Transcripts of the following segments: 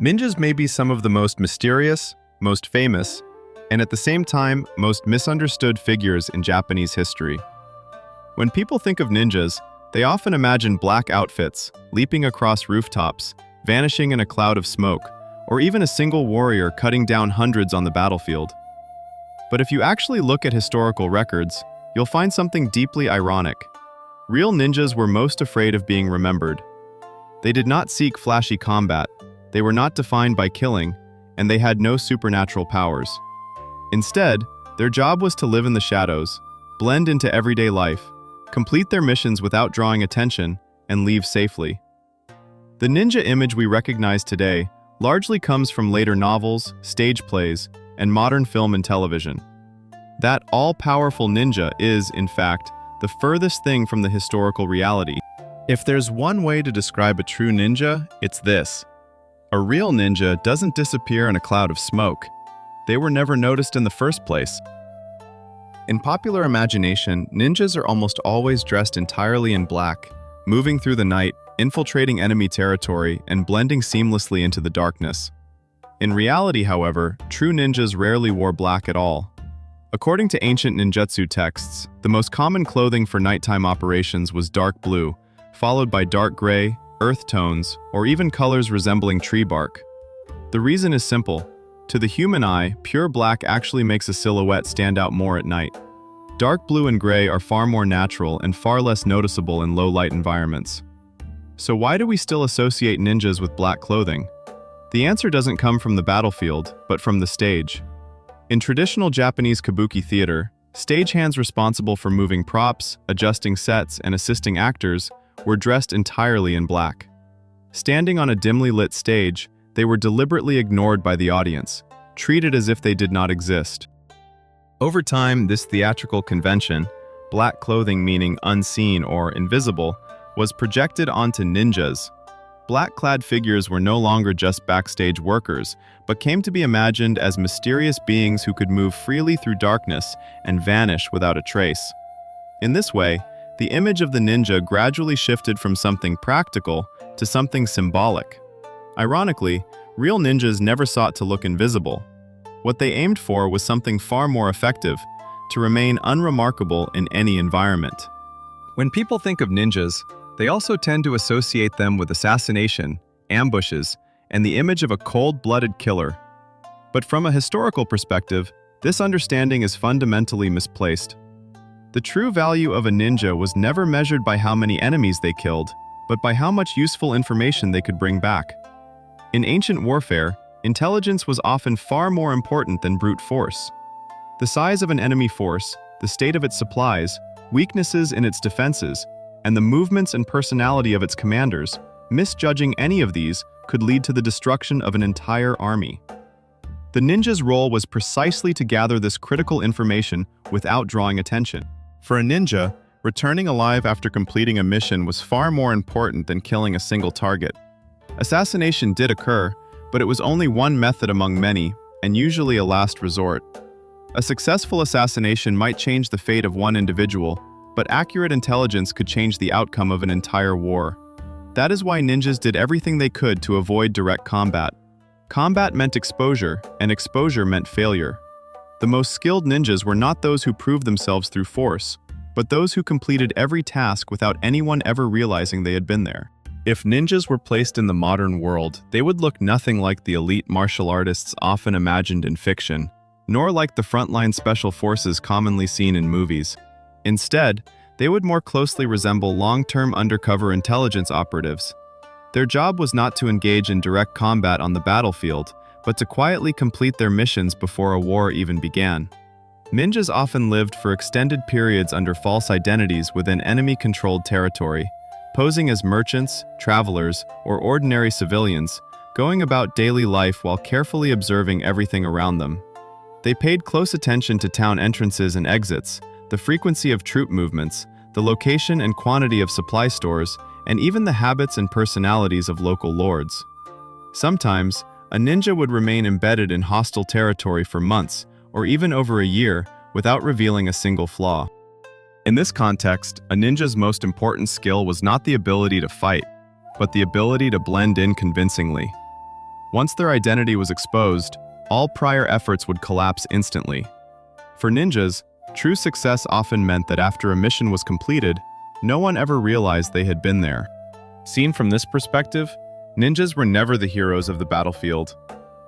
Ninjas may be some of the most mysterious, most famous, and at the same time, most misunderstood figures in Japanese history. When people think of ninjas, they often imagine black outfits, leaping across rooftops, vanishing in a cloud of smoke, or even a single warrior cutting down hundreds on the battlefield. But if you actually look at historical records, you'll find something deeply ironic. Real ninjas were most afraid of being remembered. They did not seek flashy combat, they were not defined by killing, and they had no supernatural powers. Instead, their job was to live in the shadows, blend into everyday life, complete their missions without drawing attention, and leave safely. The ninja image we recognize today largely comes from later novels, stage plays, and modern film and television. That all-powerful ninja is, in fact, the furthest thing from the historical reality. If there's one way to describe a true ninja, it's this. A real ninja doesn't disappear in a cloud of smoke. They were never noticed in the first place. In popular imagination, ninjas are almost always dressed entirely in black, moving through the night, infiltrating enemy territory, and blending seamlessly into the darkness. In reality, however, true ninjas rarely wore black at all. According to ancient ninjutsu texts, the most common clothing for nighttime operations was dark blue, followed by dark gray, earth tones, or even colors resembling tree bark. The reason is simple. To the human eye, pure black actually makes a silhouette stand out more at night. Dark blue and gray are far more natural and far less noticeable in low-light environments. So why do we still associate ninjas with black clothing? The answer doesn't come from the battlefield, but from the stage. In traditional Japanese kabuki theater, stagehands responsible for moving props, adjusting sets, and assisting actors were dressed entirely in black. Standing on a dimly lit stage, they were deliberately ignored by the audience, treated as if they did not exist. Over time, this theatrical convention, black clothing meaning unseen or invisible, was projected onto ninjas. Black-clad figures were no longer just backstage workers, but came to be imagined as mysterious beings who could move freely through darkness and vanish without a trace. In this way, the image of the ninja gradually shifted from something practical to something symbolic. Ironically, real ninjas never sought to look invisible. What they aimed for was something far more effective, to remain unremarkable in any environment. When people think of ninjas, they also tend to associate them with assassination, ambushes, and the image of a cold-blooded killer. But from a historical perspective, this understanding is fundamentally misplaced. The true value of a ninja was never measured by how many enemies they killed, but by how much useful information they could bring back. In ancient warfare, intelligence was often far more important than brute force. The size of an enemy force, the state of its supplies, weaknesses in its defenses, and the movements and personality of its commanders, misjudging any of these could lead to the destruction of an entire army. The ninja's role was precisely to gather this critical information without drawing attention. For a ninja, returning alive after completing a mission was far more important than killing a single target. Assassination did occur, but it was only one method among many, and usually a last resort. A successful assassination might change the fate of one individual, but accurate intelligence could change the outcome of an entire war. That is why ninjas did everything they could to avoid direct combat. Combat meant exposure, and exposure meant failure. The most skilled ninjas were not those who proved themselves through force, but those who completed every task without anyone ever realizing they had been there. If ninjas were placed in the modern world, they would look nothing like the elite martial artists often imagined in fiction, nor like the frontline special forces commonly seen in movies. Instead, they would more closely resemble long-term undercover intelligence operatives. Their job was not to engage in direct combat on the battlefield, but to quietly complete their missions before a war even began. Ninjas often lived for extended periods under false identities within enemy-controlled territory, posing as merchants, travelers, or ordinary civilians, going about daily life while carefully observing everything around them. They paid close attention to town entrances and exits, the frequency of troop movements, the location and quantity of supply stores, and even the habits and personalities of local lords. Sometimes, a ninja would remain embedded in hostile territory for months, or even over a year, without revealing a single flaw. In this context, a ninja's most important skill was not the ability to fight, but the ability to blend in convincingly. Once their identity was exposed, all prior efforts would collapse instantly. For ninjas, true success often meant that after a mission was completed, no one ever realized they had been there. Seen from this perspective, ninjas were never the heroes of the battlefield.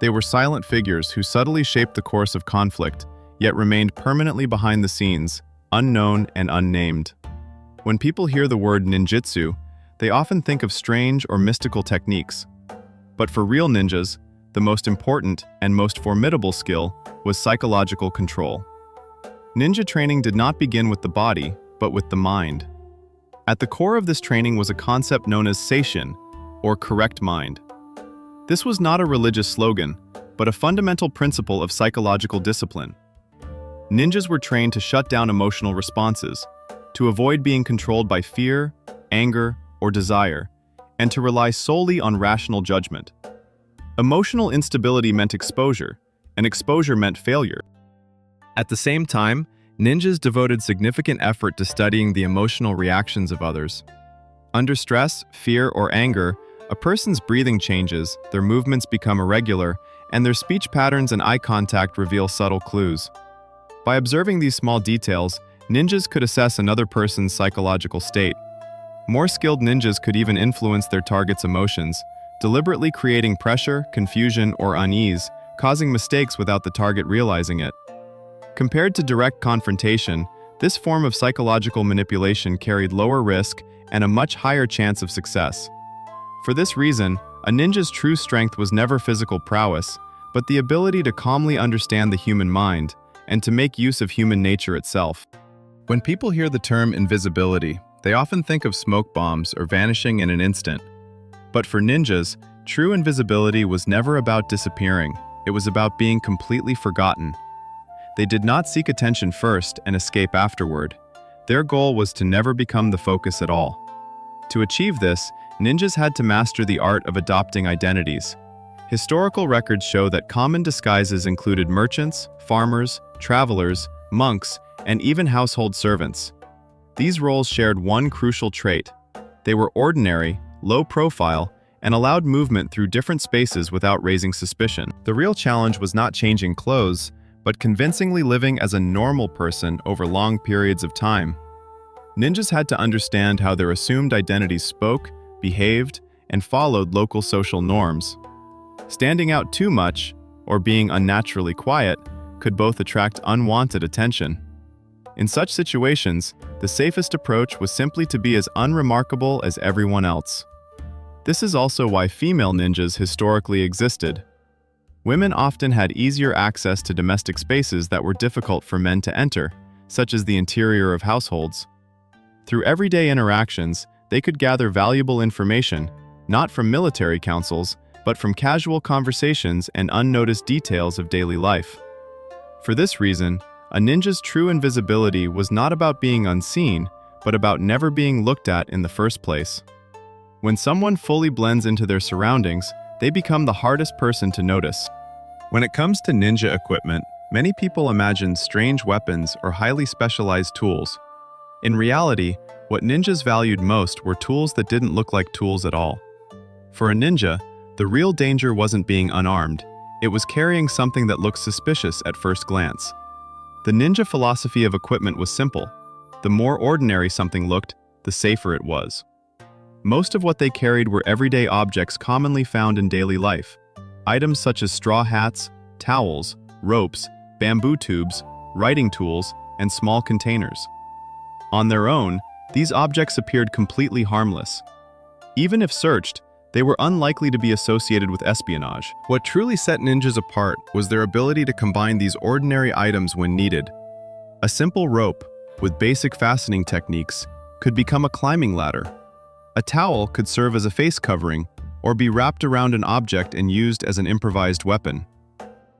They were silent figures who subtly shaped the course of conflict, yet remained permanently behind the scenes, unknown and unnamed. When people hear the word ninjutsu, they often think of strange or mystical techniques. But for real ninjas, the most important and most formidable skill was psychological control. Ninja training did not begin with the body, but with the mind. At the core of this training was a concept known as seishin, or correct mind. This was not a religious slogan, but a fundamental principle of psychological discipline. Ninjas were trained to shut down emotional responses, to avoid being controlled by fear, anger, or desire, and to rely solely on rational judgment. Emotional instability meant exposure, and exposure meant failure. At the same time, ninjas devoted significant effort to studying the emotional reactions of others. Under stress, fear, or anger, a person's breathing changes, their movements become irregular, and their speech patterns and eye contact reveal subtle clues. By observing these small details, ninjas could assess another person's psychological state. More skilled ninjas could even influence their target's emotions, deliberately creating pressure, confusion, or unease, causing mistakes without the target realizing it. Compared to direct confrontation, this form of psychological manipulation carried lower risk and a much higher chance of success. For this reason, a ninja's true strength was never physical prowess, but the ability to calmly understand the human mind and to make use of human nature itself. When people hear the term invisibility, they often think of smoke bombs or vanishing in an instant. But for ninjas, true invisibility was never about disappearing. It was about being completely forgotten. They did not seek attention first and escape afterward. Their goal was to never become the focus at all. To achieve this, ninjas had to master the art of adopting identities. Historical records show that common disguises included merchants, farmers, travelers, monks, and even household servants. These roles shared one crucial trait. They were ordinary, low profile, and allowed movement through different spaces without raising suspicion. The real challenge was not changing clothes, but convincingly living as a normal person over long periods of time. Ninjas had to understand how their assumed identities spoke, behaved, and followed local social norms. Standing out too much, or being unnaturally quiet, could both attract unwanted attention. In such situations, the safest approach was simply to be as unremarkable as everyone else. This is also why female ninjas historically existed. Women often had easier access to domestic spaces that were difficult for men to enter, such as the interior of households. Through everyday interactions, they could gather valuable information, not from military councils, but from casual conversations and unnoticed details of daily life. For this reason, a ninja's true invisibility was not about being unseen, but about never being looked at in the first place. When someone fully blends into their surroundings, they become the hardest person to notice. When it comes to ninja equipment, many people imagine strange weapons or highly specialized tools. In reality, what ninjas valued most were tools that didn't look like tools at all. For a ninja, the real danger wasn't being unarmed, it was carrying something that looked suspicious at first glance. The ninja philosophy of equipment was simple. The more ordinary something looked, the safer it was. Most of what they carried were everyday objects commonly found in daily life. Items such as straw hats, towels, ropes, bamboo tubes, writing tools, and small containers. On their own, these objects appeared completely harmless. Even if searched, they were unlikely to be associated with espionage. What truly set ninjas apart was their ability to combine these ordinary items when needed. A simple rope, with basic fastening techniques, could become a climbing ladder. A towel could serve as a face covering, or be wrapped around an object and used as an improvised weapon.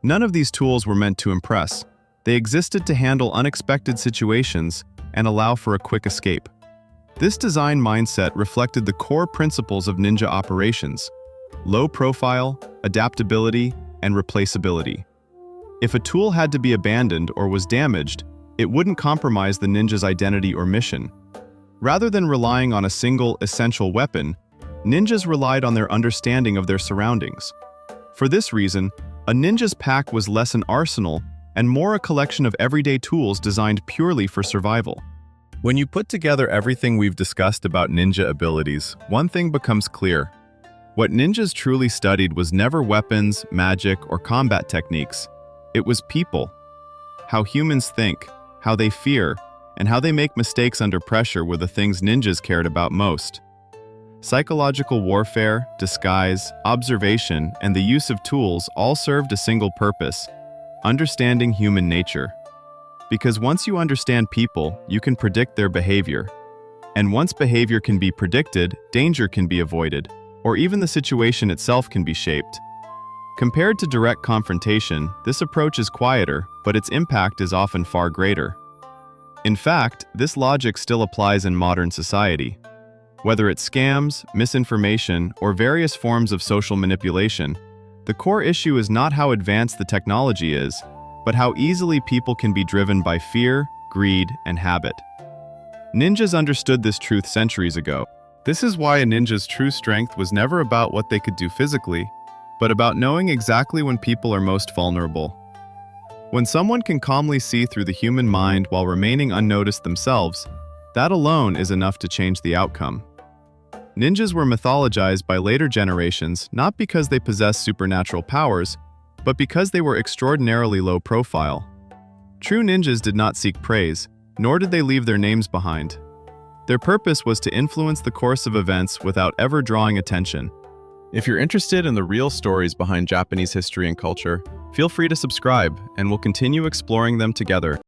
None of these tools were meant to impress. They existed to handle unexpected situations and allow for a quick escape. This design mindset reflected the core principles of ninja operations: low profile, adaptability, and replaceability. If a tool had to be abandoned or was damaged, it wouldn't compromise the ninja's identity or mission. Rather than relying on a single, essential weapon, ninjas relied on their understanding of their surroundings. For this reason, a ninja's pack was less an arsenal and more a collection of everyday tools designed purely for survival. When you put together everything we've discussed about ninja abilities, one thing becomes clear. What ninjas truly studied was never weapons, magic, or combat techniques. It was people. How humans think, how they fear, and how they make mistakes under pressure were the things ninjas cared about most. Psychological warfare, disguise, observation, and the use of tools all served a single purpose: understanding human nature. Because once you understand people, you can predict their behavior. And once behavior can be predicted, danger can be avoided, or even the situation itself can be shaped. Compared to direct confrontation, this approach is quieter, but its impact is often far greater. In fact, this logic still applies in modern society. Whether it's scams, misinformation, or various forms of social manipulation, the core issue is not how advanced the technology is, but how easily people can be driven by fear, greed, and habit. Ninjas understood this truth centuries ago. This is why a ninja's true strength was never about what they could do physically, but about knowing exactly when people are most vulnerable. When someone can calmly see through the human mind while remaining unnoticed themselves, that alone is enough to change the outcome. Ninjas were mythologized by later generations not because they possessed supernatural powers, but because they were extraordinarily low profile. True ninjas did not seek praise, nor did they leave their names behind. Their purpose was to influence the course of events without ever drawing attention. If you're interested in the real stories behind Japanese history and culture, feel free to subscribe, and we'll continue exploring them together.